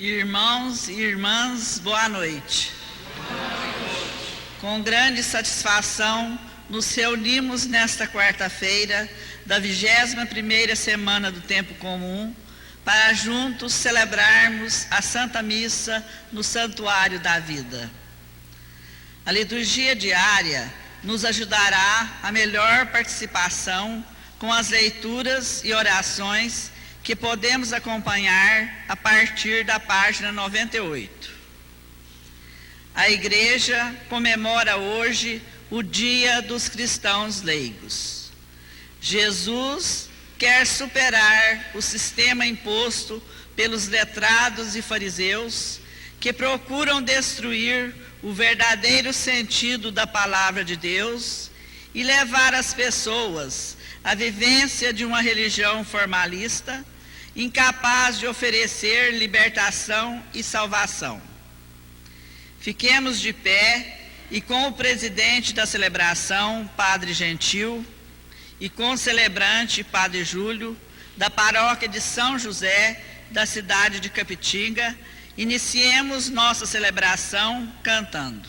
Irmãos e irmãs, boa noite. Com grande satisfação, nos reunimos nesta quarta-feira da 21ª semana do Tempo Comum para juntos celebrarmos a Santa Missa no Santuário da Vida. A liturgia diária nos ajudará a melhor participação com as leituras e orações que podemos acompanhar a partir da página 98. A Igreja comemora hoje o Dia dos Cristãos Leigos. Jesus quer superar o sistema imposto pelos letrados e fariseus que procuram destruir o verdadeiro sentido da palavra de Deus e levar as pessoas à vivência de uma religião formalista, incapaz de oferecer libertação e salvação. Fiquemos de pé e com o presidente da celebração, Padre Gentil, e com o celebrante, Padre Júlio, da paróquia de São José, da cidade de Capitinga, iniciemos nossa celebração cantando.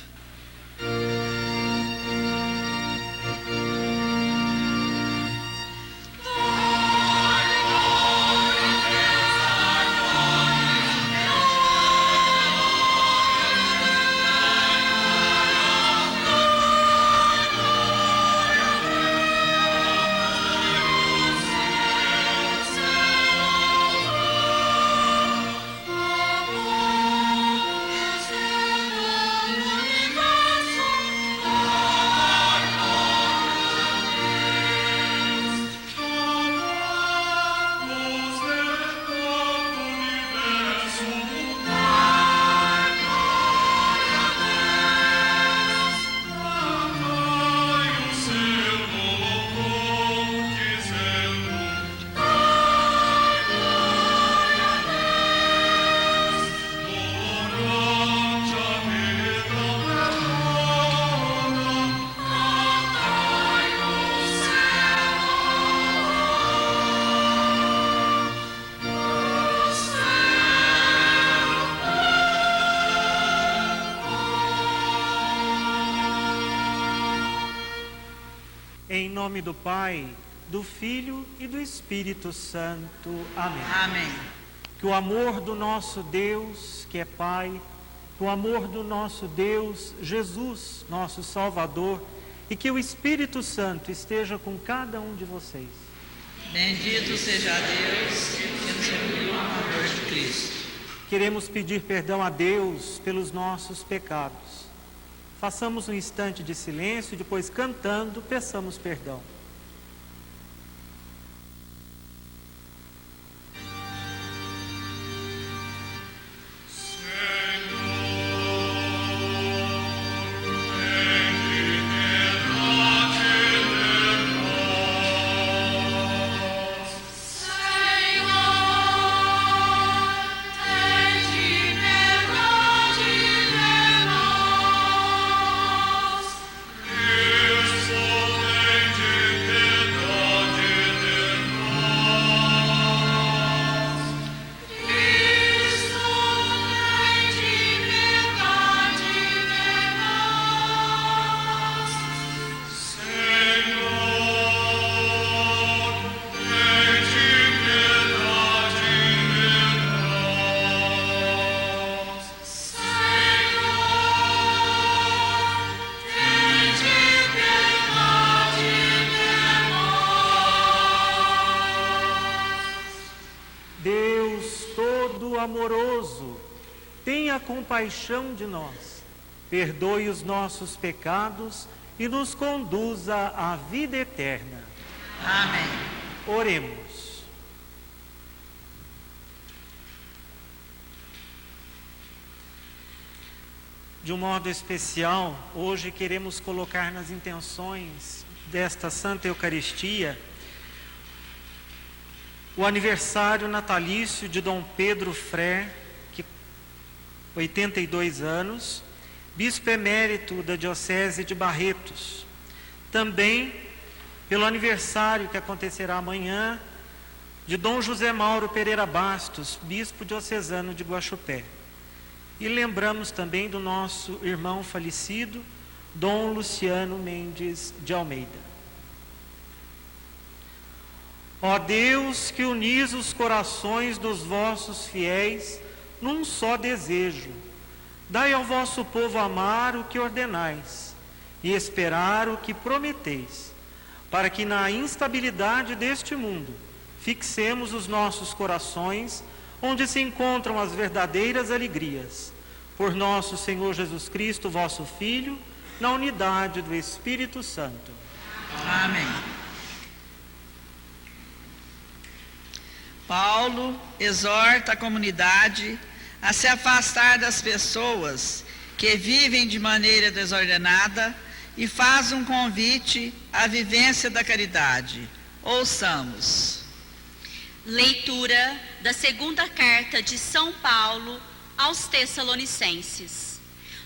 Em nome do Pai, do Filho e do Espírito Santo. Amém. Amém. Que o amor do nosso Deus, que é Pai, que o amor do nosso Deus, Jesus, nosso Salvador, e que o Espírito Santo esteja com cada um de vocês. Bendito seja Deus que nos reuniu no amor de Cristo. Queremos pedir perdão a Deus pelos nossos pecados. Façamos um instante de silêncio e depois, cantando, peçamos perdão. Amoroso, tenha compaixão de nós, perdoe os nossos pecados e nos conduza à vida eterna. Amém. Oremos. De um modo especial, hoje queremos colocar nas intenções desta Santa Eucaristia o aniversário natalício de Dom Pedro Fré, que 82 anos, bispo emérito da Diocese de Barretos. Também pelo aniversário que acontecerá amanhã de Dom José Mauro Pereira Bastos, bispo diocesano de Guaxupé. E lembramos também do nosso irmão falecido, Dom Luciano Mendes de Almeida. Ó Deus, que unis os corações dos vossos fiéis num só desejo, dai ao vosso povo amar o que ordenais e esperar o que prometeis, para que na instabilidade deste mundo fixemos os nossos corações onde se encontram as verdadeiras alegrias. Por nosso Senhor Jesus Cristo, vosso Filho, na unidade do Espírito Santo. Amém. Paulo exorta a comunidade a se afastar das pessoas que vivem de maneira desordenada e faz um convite à vivência da caridade. Ouçamos. Leitura da segunda carta de São Paulo aos Tessalonicenses.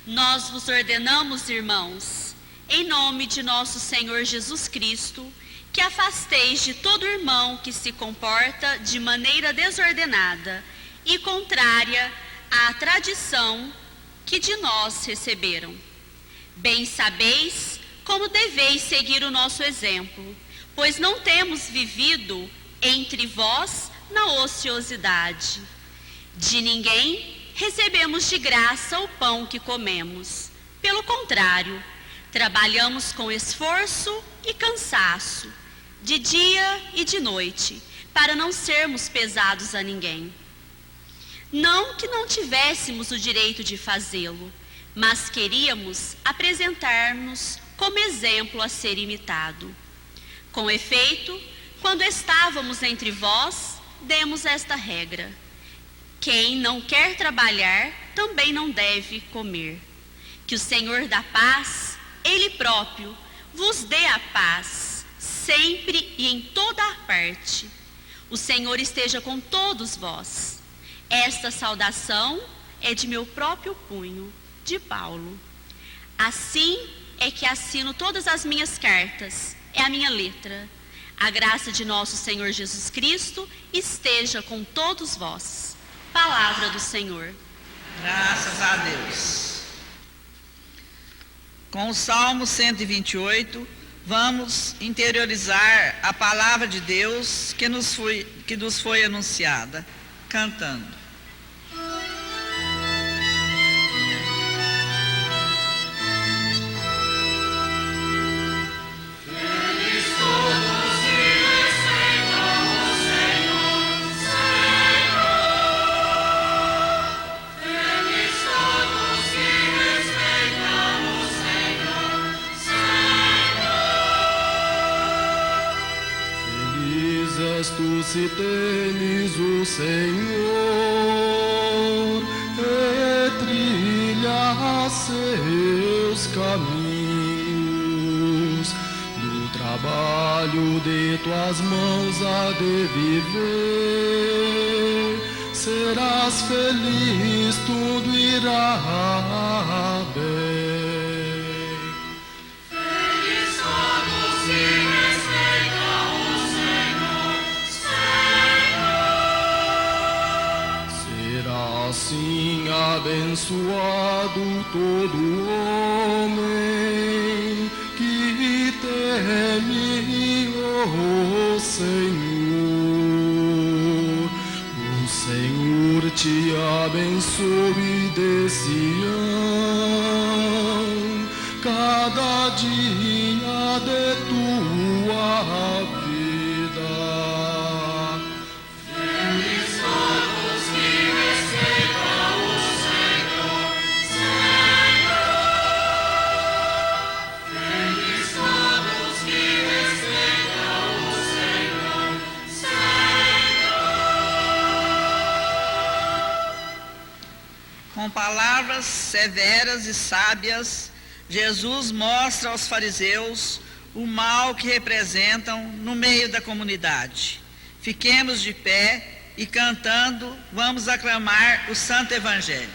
Nós vos ordenamos, irmãos, em nome de nosso Senhor Jesus Cristo, que afasteis de todo irmão que se comporta de maneira desordenada e contrária à tradição que de nós receberam. Bem sabeis como deveis seguir o nosso exemplo, pois não temos vivido entre vós na ociosidade. De ninguém recebemos de graça o pão que comemos. Pelo contrário, trabalhamos com esforço e cansaço, de dia e de noite, para não sermos pesados a ninguém. Não que não tivéssemos o direito de fazê-lo, mas queríamos apresentar-nos como exemplo a ser imitado. Com efeito, quando estávamos entre vós, demos esta regra: quem não quer trabalhar, também não deve comer. Que o Senhor da paz, Ele próprio, vos dê a paz, sempre e em toda a parte. O Senhor esteja com todos vós. Esta saudação é de meu próprio punho, de Paulo. Assim é que assino todas as minhas cartas, é a minha letra. A graça de nosso Senhor Jesus Cristo esteja com todos vós. Palavra do Senhor. Graças a Deus. Com o Salmo 128, vamos interiorizar a palavra de Deus que nos foi anunciada, cantando. Tu se temes o Senhor e trilha seus caminhos, no trabalho de tuas mãos há de viver, serás feliz, tudo irá bem. Feliz todos que respeitam o assim abençoado todo homem que teme o Senhor. O Senhor te abençoe de Sião, cada dia de tua vida. Feliz todos que respeitam o Senhor, Senhor. Feliz todos que respeitam o Senhor, Senhor. Com palavras severas e sábias, Jesus mostra aos fariseus o mal que representam no meio da comunidade. Fiquemos de pé e cantando, vamos aclamar o Santo Evangelho.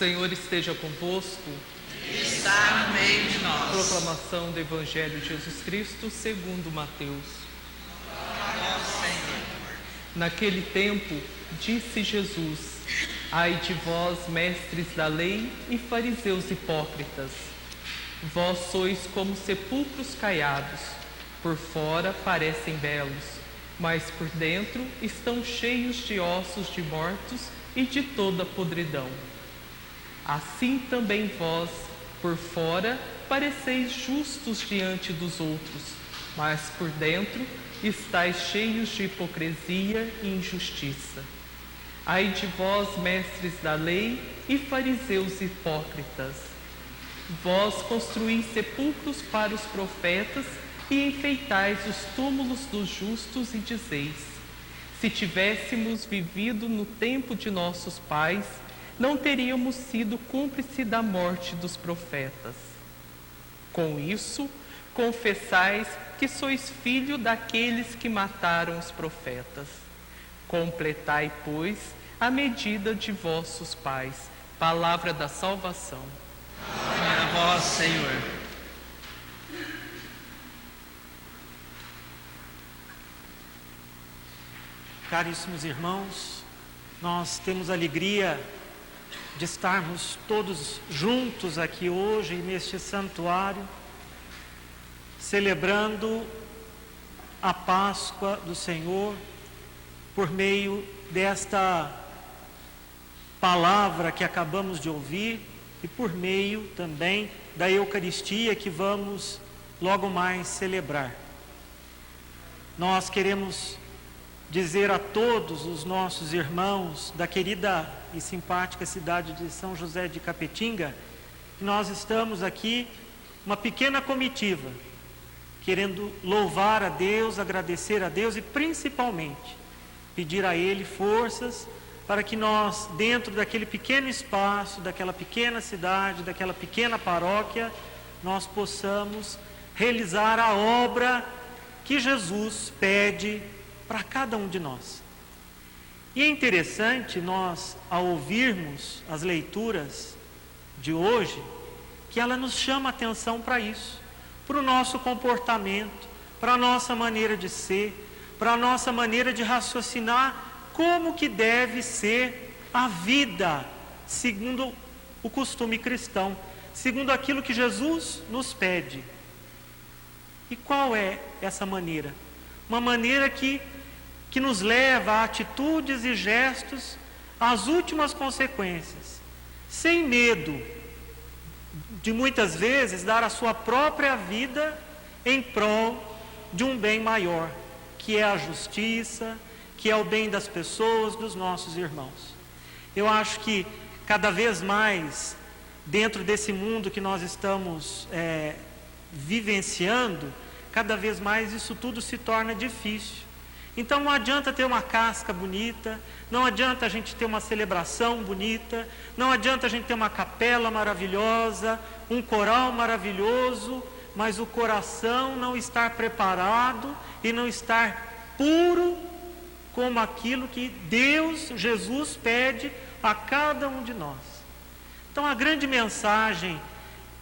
Senhor esteja convosco. Está no meio de nós. Proclamação do Evangelho de Jesus Cristo segundo Mateus. Naquele tempo, disse Jesus: ai de vós, mestres da lei e fariseus hipócritas! Vós sois como sepulcros caiados. Por fora parecem belos, mas por dentro estão cheios de ossos de mortos e de toda podridão. Assim também vós, por fora, pareceis justos diante dos outros, mas por dentro estáis cheios de hipocrisia e injustiça. Ai de vós, mestres da lei e fariseus hipócritas! Vós construís sepulcros para os profetas e enfeitais os túmulos dos justos e dizeis: se tivéssemos vivido no tempo de nossos pais, não teríamos sido cúmplice da morte dos profetas. Com isso, confessais que sois filho daqueles que mataram os profetas. Completai, pois, a medida de vossos pais. Palavra da salvação. Glória a vós, Senhor. Caríssimos irmãos, nós temos a alegria de estarmos todos juntos aqui hoje neste santuário, celebrando a Páscoa do Senhor por meio desta palavra que acabamos de ouvir e por meio também da Eucaristia que vamos logo mais celebrar. Nós queremos dizer a todos os nossos irmãos da querida e simpática cidade de São José de Capetinga que nós estamos aqui, uma pequena comitiva, querendo louvar a Deus, agradecer a Deus e principalmente pedir a Ele forças para que nós, dentro daquele pequeno espaço, daquela pequena cidade, daquela pequena paróquia, nós possamos realizar a obra que Jesus pede para cada um de nós. E é interessante nós, ao ouvirmos as leituras de hoje, que ela nos chama a atenção para isso, para o nosso comportamento, para a nossa maneira de ser, para a nossa maneira de raciocinar, como que deve ser a vida, segundo o costume cristão, segundo aquilo que Jesus nos pede. E qual é essa maneira? Uma maneira que nos leva a atitudes e gestos às últimas consequências, sem medo de muitas vezes dar a sua própria vida em prol de um bem maior, que é a justiça, que é o bem das pessoas, dos nossos irmãos. Eu acho que cada vez mais, dentro desse mundo que nós estamos vivenciando, cada vez mais isso tudo se torna difícil. Então não adianta ter uma casca bonita, não adianta a gente ter uma celebração bonita, não adianta a gente ter uma capela maravilhosa, um coral maravilhoso, mas o coração não estar preparado e não estar puro como aquilo que Deus, Jesus, pede a cada um de nós. Então a grande mensagem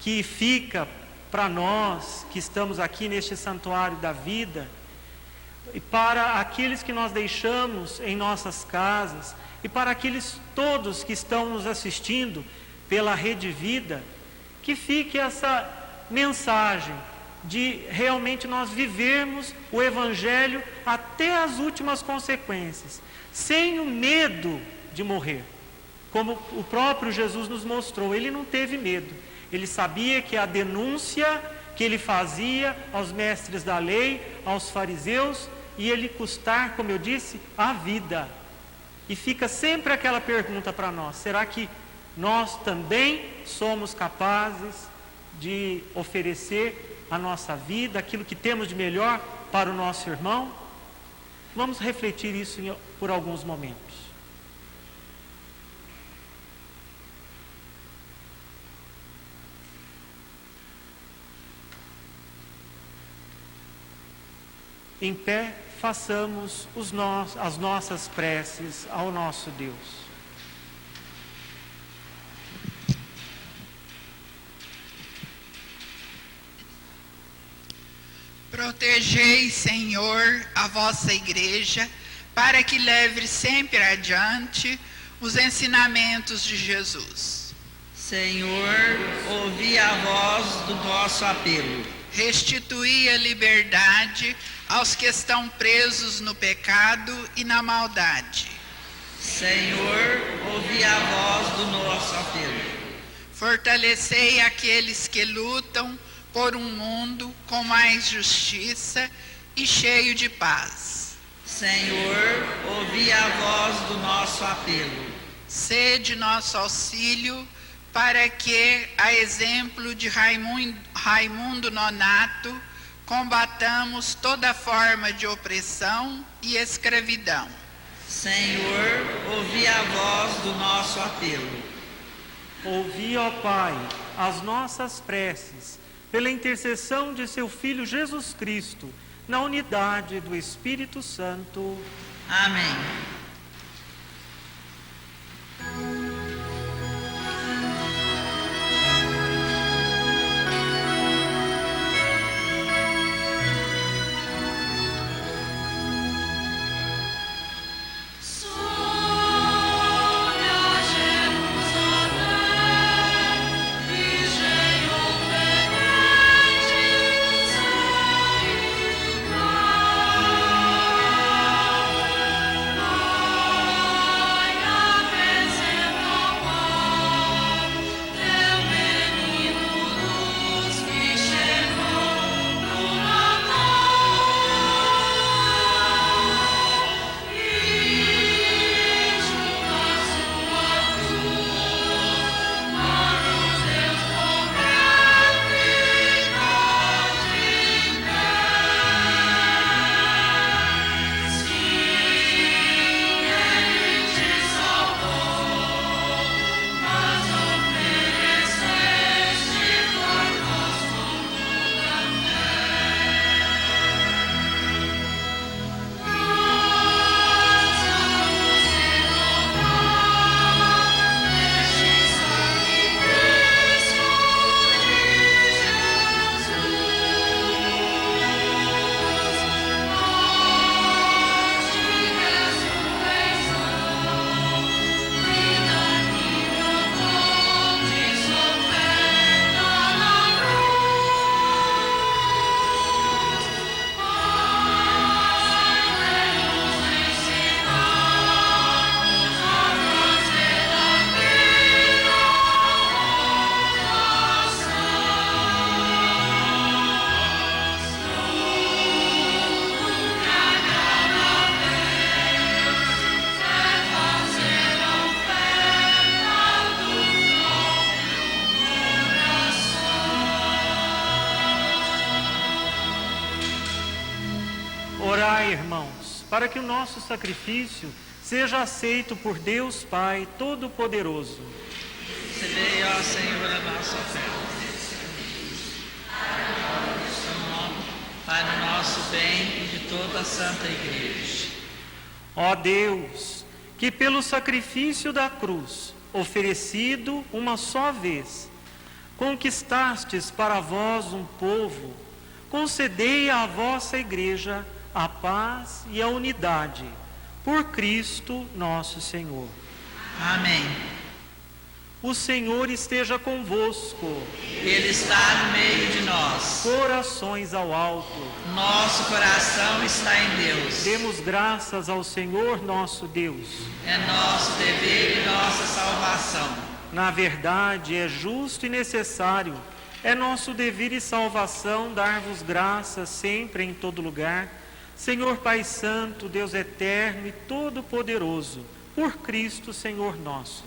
que fica para nós que estamos aqui neste santuário da vida, e para aqueles que nós deixamos em nossas casas, e para aqueles todos que estão nos assistindo pela Rede Vida, que fique essa mensagem de realmente nós vivermos o Evangelho até as últimas consequências, sem o medo de morrer, como o próprio Jesus nos mostrou. Ele não teve medo, ele sabia que a denúncia que ele fazia aos mestres da lei, aos fariseus, ia lhe custar, como eu disse, a vida. E fica sempre aquela pergunta para nós: será que nós também somos capazes de oferecer a nossa vida, aquilo que temos de melhor para o nosso irmão? Vamos refletir isso por alguns momentos. Em pé, façamos as nossas preces ao nosso Deus. Protegei, Senhor, a vossa igreja, para que leve sempre adiante os ensinamentos de Jesus. Senhor, ouvi a voz do nosso apelo. Restituí a liberdade aos que estão presos no pecado e na maldade. Senhor, ouvi a voz do nosso apelo. Fortalecei aqueles que lutam por um mundo com mais justiça e cheio de paz. Senhor, ouvi a voz do nosso apelo. Sede nosso auxílio para que, a exemplo de Raimundo Nonato, combatamos toda forma de opressão e escravidão. Senhor, ouvi a voz do nosso apelo. Ouvi, ó Pai, as nossas preces, pela intercessão de seu Filho Jesus Cristo, na unidade do Espírito Santo. Amém. Orai, irmãos, para que o nosso sacrifício seja aceito por Deus Pai Todo-Poderoso. Recebei, ó Senhor, a nossa oferta. Para o nosso bem e de toda a Santa Igreja. Ó Deus, que pelo sacrifício da cruz, oferecido uma só vez, conquistastes para vós um povo, concedei à vossa Igreja a paz e a unidade, por Cristo nosso Senhor. Amém. O Senhor esteja convosco. Ele está no meio de nós. Corações ao alto. Nosso coração está em Deus. Demos graças ao Senhor nosso Deus. É nosso dever e nossa salvação. Na verdade, é justo e necessário, é nosso dever e salvação dar-vos graças sempre em todo lugar, Senhor Pai Santo, Deus eterno e todo-poderoso, por Cristo Senhor nosso.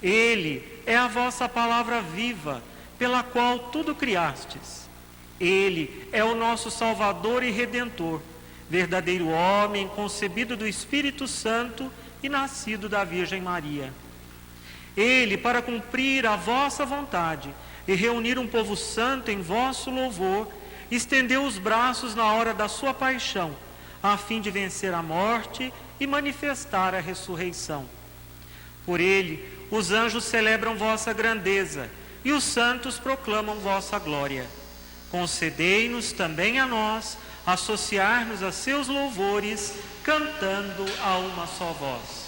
Ele é a vossa palavra viva, pela qual tudo criastes. Ele é o nosso Salvador e Redentor, verdadeiro homem, concebido do Espírito Santo e nascido da Virgem Maria. Ele, para cumprir a vossa vontade e reunir um povo santo em vosso louvor, estendeu os braços na hora da sua paixão, a fim de vencer a morte e manifestar a ressurreição. Por ele, os anjos celebram vossa grandeza e os santos proclamam vossa glória. concedei-nos também a nós associar-nos a seus louvores, cantando a uma só voz.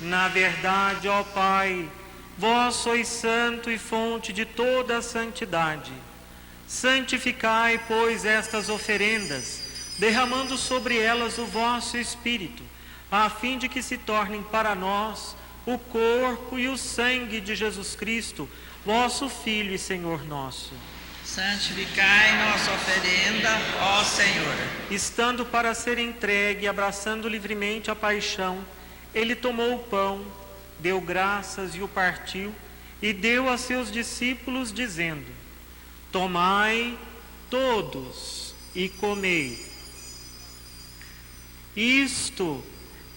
Na verdade, ó Pai, vós sois santo e fonte de toda a santidade. Santificai, pois, estas oferendas, derramando sobre elas o vosso Espírito, a fim de que se tornem para nós o corpo e o sangue de Jesus Cristo, vosso Filho e Senhor nosso. Santificai nossa oferenda, ó Senhor. Estando para ser entregue, abraçando livremente a paixão, ele tomou o pão, deu graças e o partiu, e deu a seus discípulos, dizendo: tomai todos e comei. Isto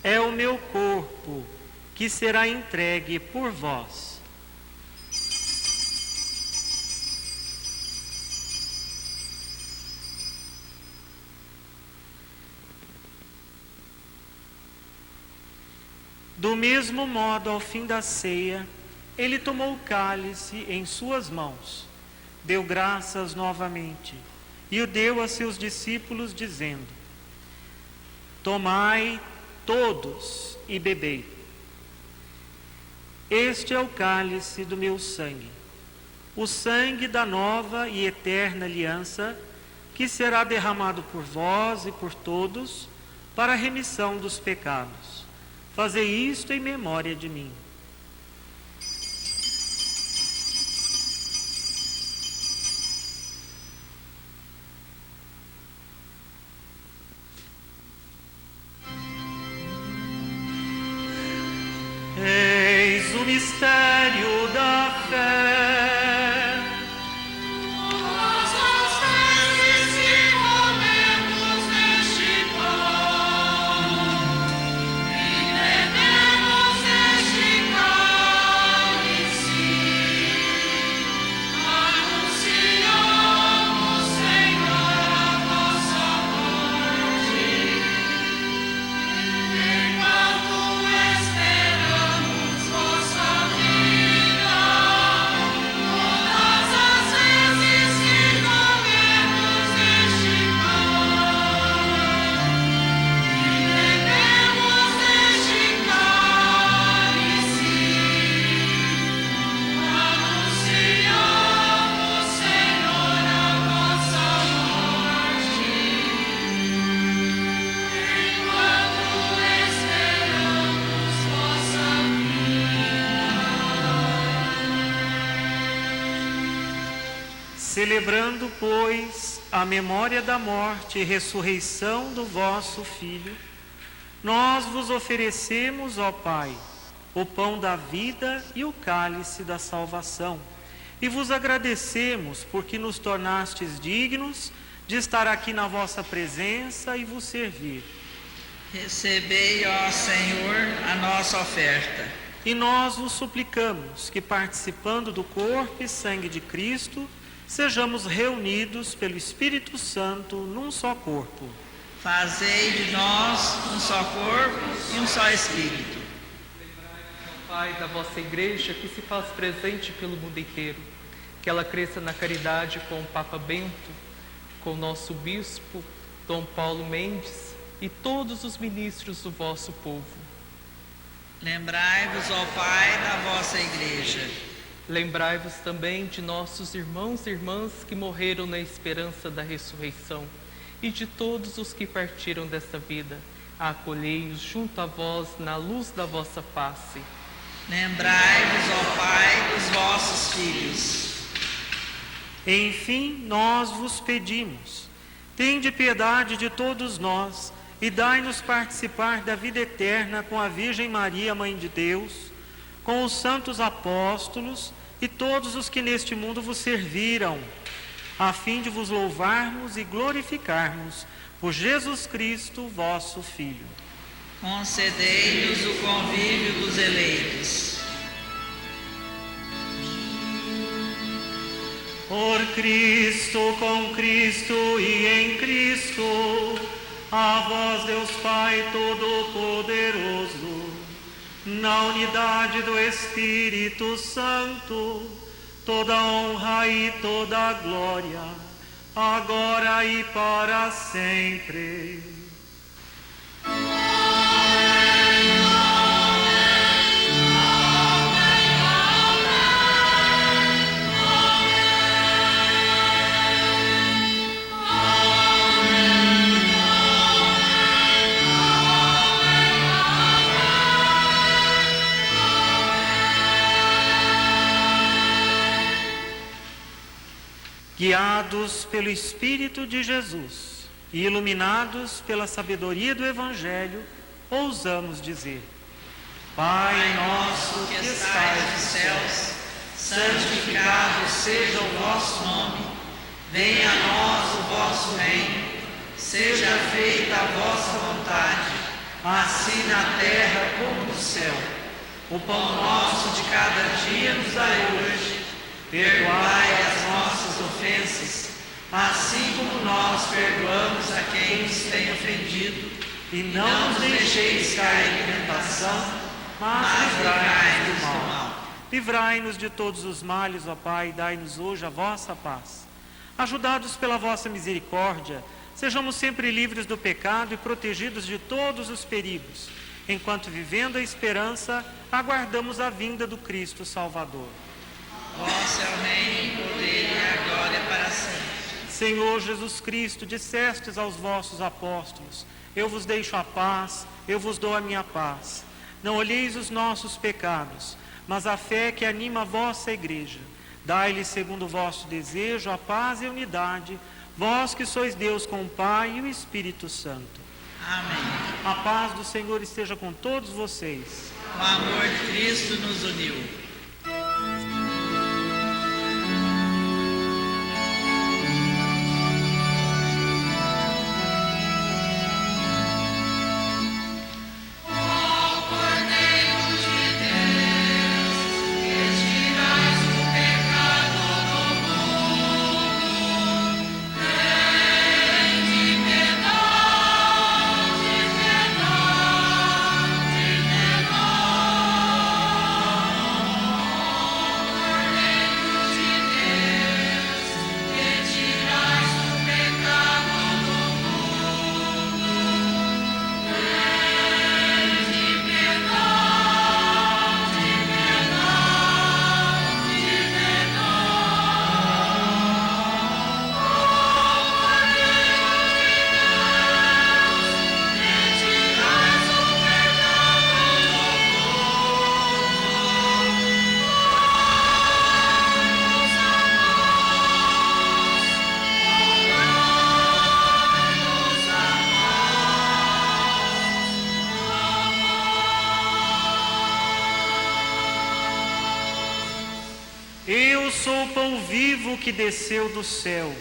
é o meu corpo, que será entregue por vós. Do mesmo modo, ao fim da ceia, ele tomou o cálice em suas mãos, deu graças novamente e o deu a seus discípulos, dizendo: tomai todos e bebei. Este é o cálice do meu sangue, o sangue da nova e eterna aliança, que será derramado por vós e por todos para a remissão dos pecados. Fazei isto em memória de mim. Eis o mistério da fé. Celebrando, pois, a memória da morte e ressurreição do vosso Filho, nós vos oferecemos, ó Pai, o pão da vida e o cálice da salvação, e vos agradecemos porque nos tornastes dignos de estar aqui na vossa presença e vos servir. Recebei, ó Senhor, a nossa oferta. E nós vos suplicamos que, participando do corpo e sangue de Cristo, sejamos reunidos pelo Espírito Santo num só corpo. Fazei de nós um só corpo e um só Espírito. Pai, da vossa igreja que se faz presente pelo mundo inteiro, que ela cresça na caridade com o Papa Bento, com o nosso bispo Dom Paulo Mendes e todos os ministros do vosso povo. Lembrai-vos, ó Pai, da vossa igreja. Lembrai-vos também de nossos irmãos e irmãs que morreram na esperança da ressurreição e de todos os que partiram desta vida. Acolhei-os junto a vós na luz da vossa face. Lembrai-vos, ó Pai, dos vossos filhos. Enfim, nós vos pedimos, tende piedade de todos nós e dai-nos participar da vida eterna com a Virgem Maria, Mãe de Deus, com os santos apóstolos e todos os que neste mundo vos serviram, a fim de vos louvarmos e glorificarmos por Jesus Cristo, vosso Filho. Concedei-nos o convívio dos eleitos. Por Cristo, com Cristo e em Cristo, a vós, Deus Pai Todo-Poderoso, na unidade do Espírito Santo, toda honra e toda glória, agora e para sempre. Guiados pelo Espírito de Jesus e iluminados pela sabedoria do Evangelho, ousamos dizer: Pai nosso que estais nos céus, santificado seja o vosso nome. Venha a nós o vosso reino. Seja feita a vossa vontade, assim na terra como no céu. O pão nosso de cada dia nos dai hoje. Perdoai as nossas ofensas, assim como nós perdoamos a quem nos tem ofendido. E não nos deixeis cair em tentação, mas livrai-nos do mal. Livrai-nos de todos os males, ó Pai, e dai-nos hoje a vossa paz. Ajudados pela vossa misericórdia, sejamos sempre livres do pecado e protegidos de todos os perigos, enquanto, vivendo a esperança, aguardamos a vinda do Cristo Salvador. Vosso é o reino, o poder e a glória para sempre. Senhor Jesus Cristo, dissestes aos vossos apóstolos: eu vos deixo a paz, eu vos dou a minha paz. Não olheis os nossos pecados, mas a fé que anima a vossa igreja. Dai-lhe, segundo o vosso desejo, a paz e a unidade, vós que sois Deus com o Pai e o Espírito Santo. Amém. A paz do Senhor esteja com todos vocês. O amor de Cristo nos uniu. Eu sou o pão vivo que desceu do céu.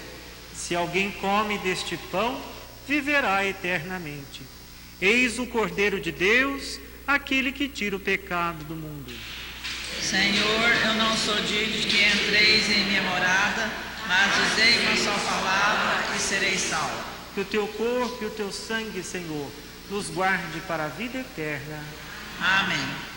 Se alguém come deste pão, viverá eternamente. Eis o Cordeiro de Deus, aquele que tira o pecado do mundo. Senhor, eu não sou digno de que entreis em minha morada, mas dizei uma só palavra e serei salvo. Que o teu corpo e o teu sangue, Senhor, nos guarde para a vida eterna. Amém.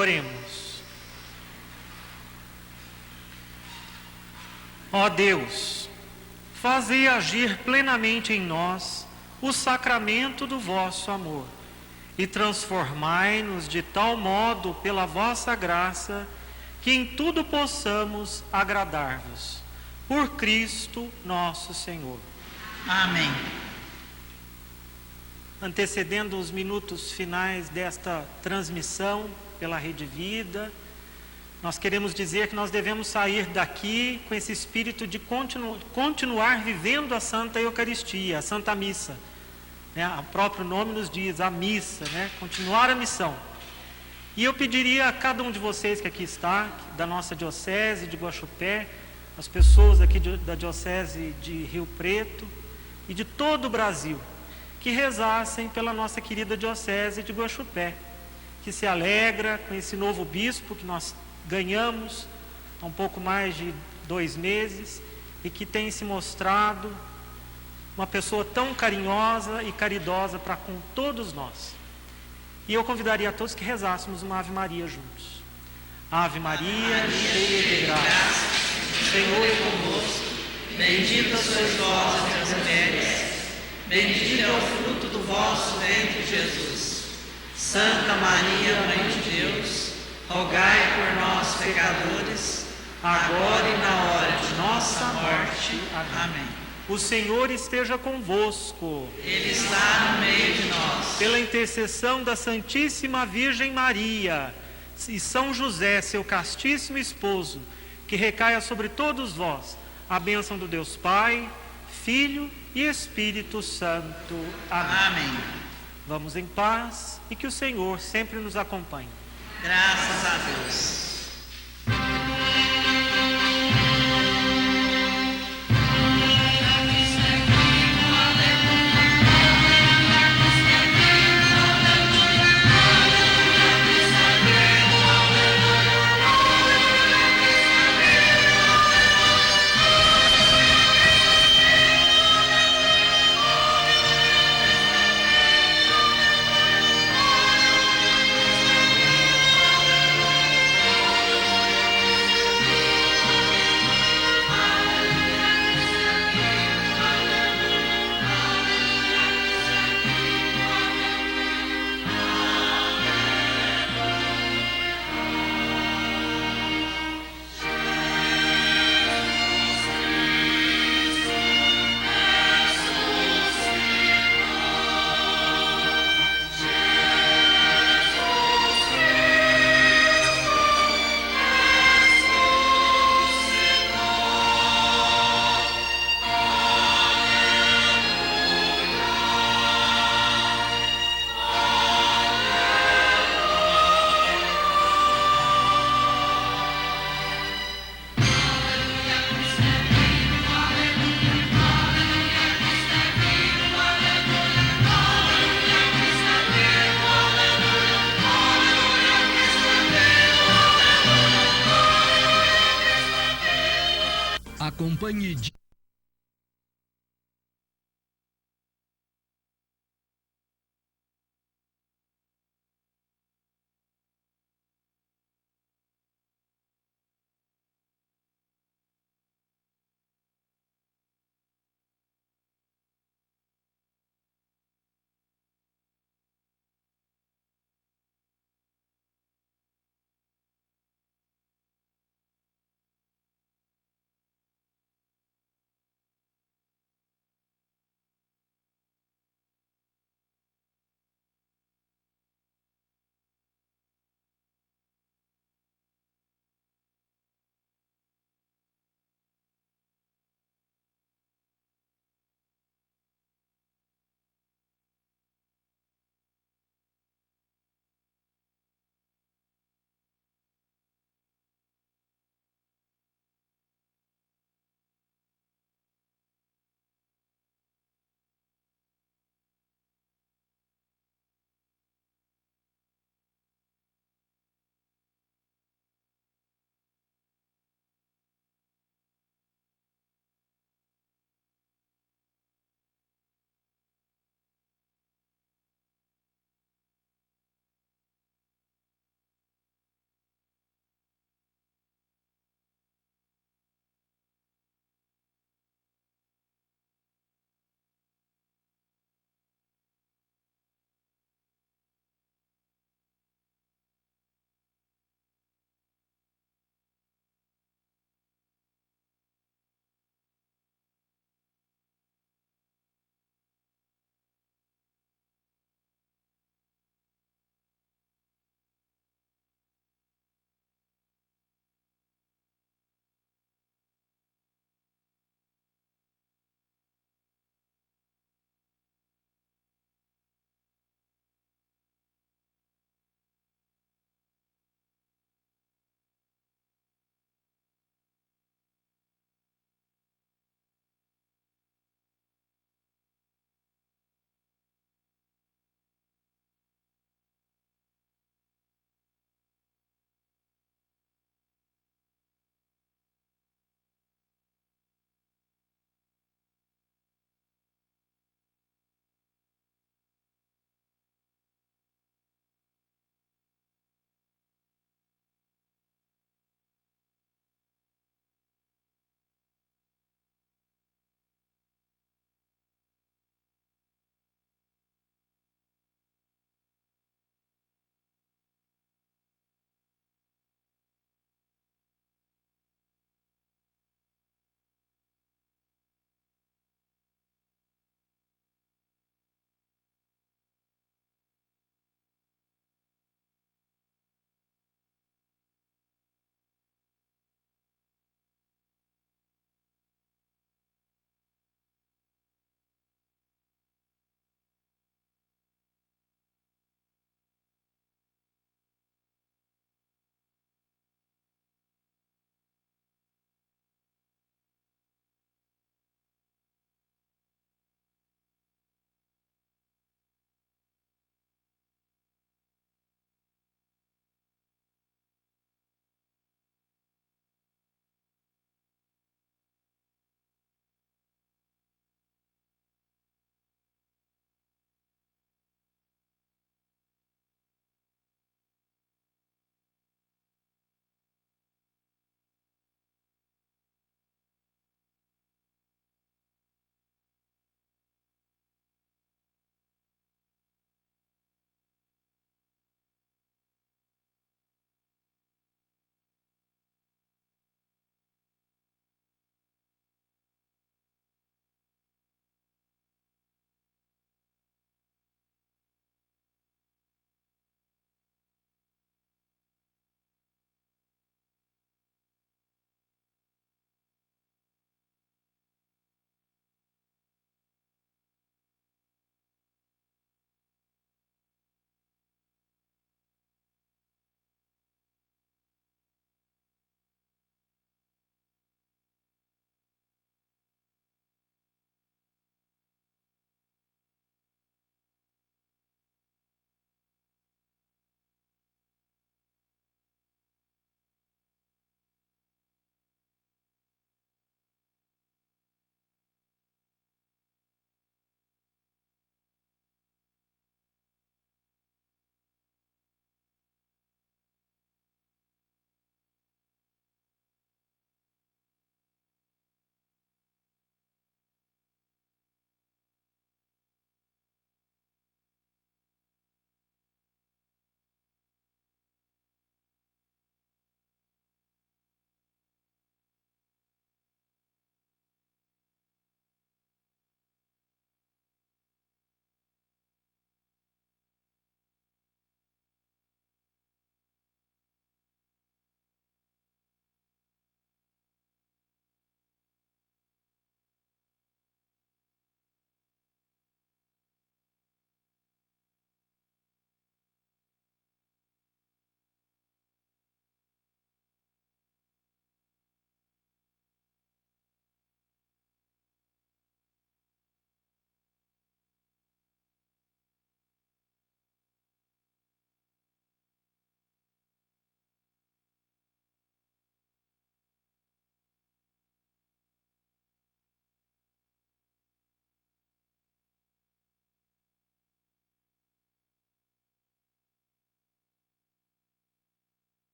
Oremos. Ó Deus, fazei agir plenamente em nós o sacramento do vosso amor e transformai-nos de tal modo pela vossa graça que em tudo possamos agradar-vos. Por Cristo nosso Senhor. Amém. Antecedendo os minutos finais desta transmissão pela Rede Vida, nós queremos dizer que nós devemos sair daqui com esse espírito de continuar vivendo a Santa Eucaristia, a Santa Missa. O próprio nome nos diz, a missa, continuar a missão. E eu pediria a cada um de vocês que aqui está, da nossa Diocese de Guaxupé, as pessoas aqui da Diocese de Rio Preto e de todo o Brasil, que rezassem pela nossa querida Diocese de Guaxupé, que se alegra com esse novo bispo que nós ganhamos há um pouco mais de 2 meses e que tem se mostrado uma pessoa tão carinhosa e caridosa para com todos nós. E eu convidaria a todos que rezássemos uma Ave Maria juntos. Ave Maria, cheia de graça, o Senhor é convosco, bendita sois vós entre as mulheres, bendito é o fruto do vosso ventre, Jesus. Santa Maria, Mãe de Deus, rogai por nós, pecadores, agora e na hora de nossa morte. Amém. O Senhor esteja convosco. Ele está no meio de nós. Pela intercessão da Santíssima Virgem Maria e São José, seu castíssimo esposo, que recaia sobre todos vós a bênção do Deus Pai, Filho e Espírito Santo. Amém. Amém. Vamos em paz e que o Senhor sempre nos acompanhe. Graças a Deus. Acompanhe